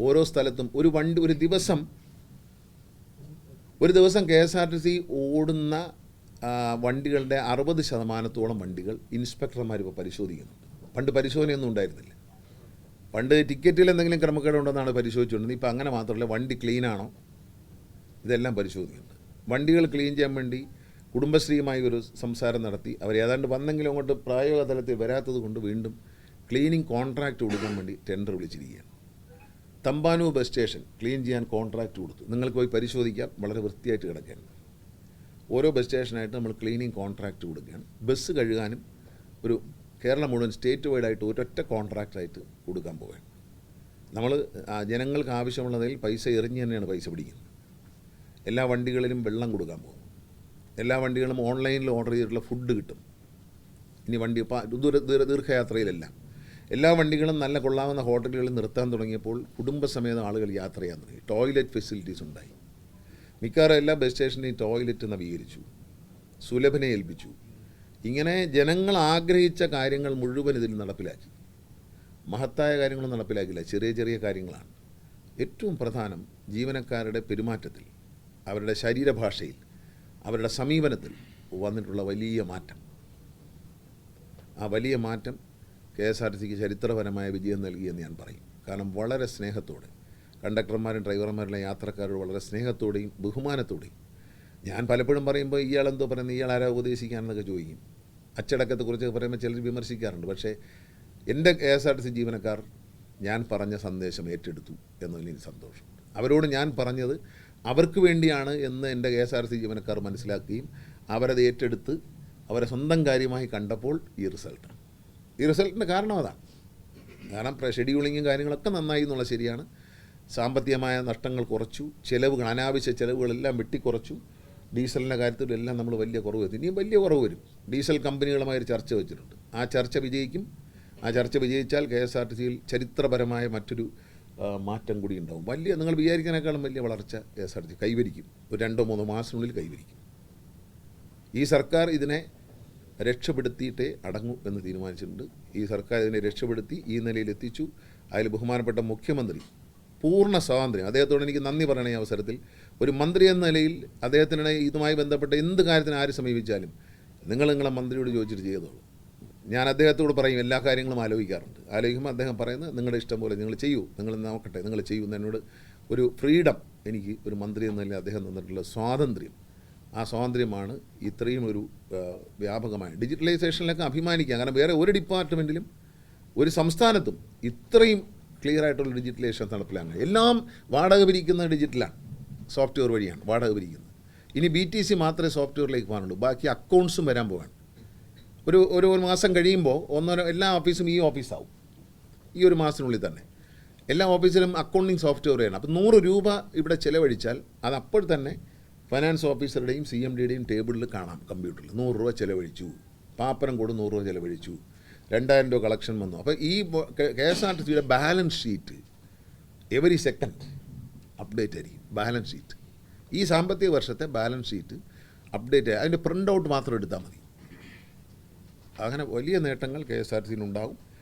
ഓരോ സ്ഥലത്തും ഒരു ദിവസം KSRTC ഓടുന്ന വണ്ടികളുടെ 60% വണ്ടികൾ ഇൻസ്പെക്ടർമാർ ഇപ്പോൾ പരിശോധിക്കുന്നുണ്ട്. പണ്ട് പരിശോധനയൊന്നും ഉണ്ടായിരുന്നില്ല. പണ്ട് ടിക്കറ്റിൽ എന്തെങ്കിലും ക്രമക്കേടുണ്ടെന്നാണ് പരിശോധിച്ചുകൊണ്ടിരുന്നത്. ഇപ്പോൾ അങ്ങനെ മാത്രമല്ല, വണ്ടി ക്ലീനാണോ ഇതെല്ലാം പരിശോധിക്കുന്നുണ്ട്. വണ്ടികൾ ക്ലീൻ ചെയ്യാൻ വേണ്ടി കുടുംബശ്രീയുമായി ഒരു സംസാരം നടത്തി. അവർ ഏതാണ്ട് വന്നെങ്കിലും അങ്ങോട്ട് പ്രായോഗിക തലത്തിൽ വരാത്തത് കൊണ്ട് വീണ്ടും ക്ലീനിങ് കോൺട്രാക്റ്റ് കൊടുക്കാൻ വേണ്ടി ടെൻഡർ വിളിച്ചിരിക്കുകയാണ്. തമ്പാനൂർ ബസ് സ്റ്റേഷൻ ക്ലീൻ ചെയ്യാൻ കോൺട്രാക്റ്റ് കൊടുത്തു. നിങ്ങൾക്ക് പോയി പരിശോധിക്കാം, വളരെ വൃത്തിയായിട്ട് കിടക്കുകയാണ്. ഓരോ ബസ് സ്റ്റേഷനായിട്ട് നമ്മൾ ക്ലീനിങ് കോൺട്രാക്റ്റ് കൊടുക്കുകയാണ്. ബസ് കഴുകാനും ഒരു കേരളം മുഴുവൻ സ്റ്റേറ്റ് വൈഡായിട്ട് ഒരൊറ്റ കോൺട്രാക്റ്റായിട്ട് കൊടുക്കാൻ പോവുകയാണ്. നമ്മൾ ജനങ്ങൾക്ക് ആവശ്യമുള്ളതിൽ പൈസ എറിഞ്ഞ് തന്നെയാണ് പൈസ പിടിക്കുന്നത്. എല്ലാ വണ്ടികളിലും വെള്ളം കൊടുക്കാൻ പോകും. എല്ലാ വണ്ടികളും ഓൺലൈനിൽ ഓർഡർ ചെയ്തിട്ടുള്ള ഫുഡ് കിട്ടും. ഇനി വണ്ടി ദീർഘയാത്രയിലെല്ലാം എല്ലാ വണ്ടികളും നല്ല കൊള്ളാവുന്ന ഹോട്ടലുകളിൽ നിർത്താൻ തുടങ്ങിയപ്പോൾ കുടുംബസമേതം ആളുകൾ യാത്ര ചെയ്യാൻ തുടങ്ങി. ടോയ്ലറ്റ് ഫെസിലിറ്റീസ് ഉണ്ടായി. മിക്കവാറും എല്ലാ ബസ് സ്റ്റേഷനെയും ടോയ്ലറ്റ് നവീകരിച്ചു, സുലഭനെ ഏൽപ്പിച്ചു. ഇങ്ങനെ ജനങ്ങൾ ആഗ്രഹിച്ച കാര്യങ്ങൾ മുഴുവൻ ഇതിൽ നടപ്പിലാക്കി. മഹത്തായ കാര്യങ്ങളൊന്നും നടപ്പിലാക്കില്ല, ചെറിയ ചെറിയ കാര്യങ്ങളാണ്. ഏറ്റവും പ്രധാനം ജീവനക്കാരുടെ പെരുമാറ്റത്തിൽ, അവരുടെ ശരീരഭാഷയിൽ, അവരുടെ സമീപനത്തിൽ വന്നിട്ടുള്ള വലിയ മാറ്റം. ആ വലിയ മാറ്റം KSRTCക്ക് ചരിത്രപരമായ വിജയം നൽകിയെന്ന് ഞാൻ പറയും. കാരണം വളരെ സ്നേഹത്തോടെ കണ്ടക്ടർമാരും ഡ്രൈവർമാരുടെ യാത്രക്കാരോട് വളരെ സ്നേഹത്തോടെയും ബഹുമാനത്തോടെയും. ഞാൻ പലപ്പോഴും പറയുമ്പോൾ ഇയാളെന്തോ പറയുന്നത്, ഇയാളാരാ ഉപദേശിക്കാനെന്നൊക്കെ ചോദിക്കും. അച്ചടക്കത്തെക്കുറിച്ചൊക്കെ പറയുമ്പോൾ ചിലർ വിമർശിക്കാറുണ്ട്. പക്ഷേ എൻ്റെ KSRTC ജീവനക്കാർ ഞാൻ പറഞ്ഞ സന്ദേശം ഏറ്റെടുത്തു എന്നതിൽ എനിക്ക് സന്തോഷമുണ്ട്. അവരോട് ഞാൻ പറഞ്ഞത് അവർക്ക് വേണ്ടിയാണ് എന്ന് എൻ്റെ KSRTC ജീവനക്കാർ മനസ്സിലാക്കുകയും അവരത് ഏറ്റെടുത്ത് അവരെ സ്വന്തം കാര്യമായി കണ്ടപ്പോൾ ഈ റിസൾട്ടിൻ്റെ കാരണം അതാണ്. കാരണം ഷെഡ്യൂളിങ്ങും കാര്യങ്ങളൊക്കെ നന്നായി എന്നുള്ള ശരിയാണ്. സാമ്പത്തികമായ നഷ്ടങ്ങൾ കുറച്ചു, ചിലവുകൾ, അനാവശ്യ ചിലവുകളെല്ലാം വെട്ടിക്കുറച്ചു. ഡീസലിൻ്റെ കാര്യത്തിലെല്ലാം നമ്മൾ വലിയ കുറവ് വരുത്തി. ഇനിയും വലിയ കുറവ് വരും. ഡീസൽ കമ്പനികളുമായൊരു ചർച്ച വെച്ചിട്ടുണ്ട്. ആ ചർച്ച വിജയിക്കും. ആ ചർച്ച വിജയിച്ചാൽ KSRTCയിൽ ചരിത്രപരമായ മറ്റൊരു മാറ്റം കൂടി ഉണ്ടാവും. നിങ്ങൾ വിചാരിക്കുന്നതിനേക്കാളും വലിയ വളർച്ച KSRTC കൈവരിക്കും. ഒരു 2-3 മാസത്തിനുള്ളിൽ കൈവരിക്കും. ഈ സർക്കാർ ഇതിനെ രക്ഷപ്പെടുത്തിയിട്ടേ അടങ്ങൂ എന്ന് തീരുമാനിച്ചിട്ടുണ്ട്. ഈ സർക്കാർ ഇതിനെ രക്ഷപ്പെടുത്തി ഈ നിലയിലെത്തിച്ചു. അതിൽ ബഹുമാനപ്പെട്ട മുഖ്യമന്ത്രി പൂർണ്ണ സ്വാതന്ത്ര്യം, അദ്ദേഹത്തോട് എനിക്ക് നന്ദി പറയണ ഈ അവസരത്തിൽ. ഒരു മന്ത്രി എന്ന നിലയിൽ അദ്ദേഹത്തിന് ഇതുമായി ബന്ധപ്പെട്ട എന്ത് കാര്യത്തിന് ആര് സമീപിച്ചാലും നിങ്ങളെ മന്ത്രിയോട് ചോദിച്ചിട്ട് ചെയ്തോളൂ. ഞാൻ അദ്ദേഹത്തോട് പറയും, എല്ലാ കാര്യങ്ങളും ആലോചിക്കുമ്പോൾ അദ്ദേഹം പറയുന്നത് നിങ്ങളുടെ ഇഷ്ടം പോലെ നിങ്ങൾ ചെയ്യൂ, നിങ്ങൾ നോക്കട്ടെ, നിങ്ങൾ ചെയ്യൂ എന്നോട് ഒരു ഫ്രീഡം എനിക്ക് ഒരു മന്ത്രി എന്ന നിലയിൽ അദ്ദേഹം തന്നിട്ടുള്ള സ്വാതന്ത്ര്യം. ആ സ്വാതന്ത്ര്യമാണ് ഇത്രയും ഒരു വ്യാപകമായ ഡിജിറ്റലൈസേഷനിലൊക്കെ അഭിമാനിക്കുക. കാരണം വേറെ ഒരു ഡിപ്പാർട്ട്മെൻറ്റിലും ഒരു സംസ്ഥാനത്തും ഇത്രയും ക്ലിയർ ആയിട്ടുള്ള ഡിജിറ്റലൈസേഷൻ നടപ്പിലാണ്. എല്ലാം വാടക പിരിക്കുന്ന ഡിജിറ്റലാണ്, സോഫ്റ്റ്വെയർ വഴിയാണ് വാടക പിരിക്കുന്നത്. ഇനി BTC മാത്രമേ സോഫ്റ്റ്വെയറിലേക്ക് പോകാനുള്ളൂ. ബാക്കി അക്കൗണ്ട്സും വരാൻ പോവാണ്. ഒരു മാസം കഴിയുമ്പോൾ എല്ലാ ഓഫീസും ഈ ഓഫീസാവും. ഈ ഒരു മാസത്തിനുള്ളിൽ തന്നെ എല്ലാ ഓഫീസിലും അക്കൗണ്ടിങ് സോഫ്റ്റ്വെയർ വേണം. അപ്പോൾ 100 രൂപ ഇവിടെ ചിലവഴിച്ചാൽ അത് അപ്പോൾ തന്നെ ഫൈനാൻസ് ഓഫീസറുടെയും CMDയുടെയും ടേബിളിൽ കാണാം കമ്പ്യൂട്ടറിൽ. 100 രൂപ ചിലവഴിച്ചു, പാപ്പരം കൂടെ 100 രൂപ ചിലവഴിച്ചു, 2000 രൂപ കളക്ഷൻ വന്നു. അപ്പോൾ ഈ KSRTCയുടെ balance sheet every second update ആയിരിക്കും. ബാലൻസ് ഷീറ്റ്, ഈ സാമ്പത്തിക വർഷത്തെ ബാലൻസ് ഷീറ്റ് അപ്ഡേറ്റ് ആയി അതിൻ്റെ പ്രിൻ്റ് ഔട്ട് മാത്രം എടുത്താൽ മതി. അങ്ങനെ വലിയ നേട്ടങ്ങൾ KSRTCയിലുണ്ടാകും.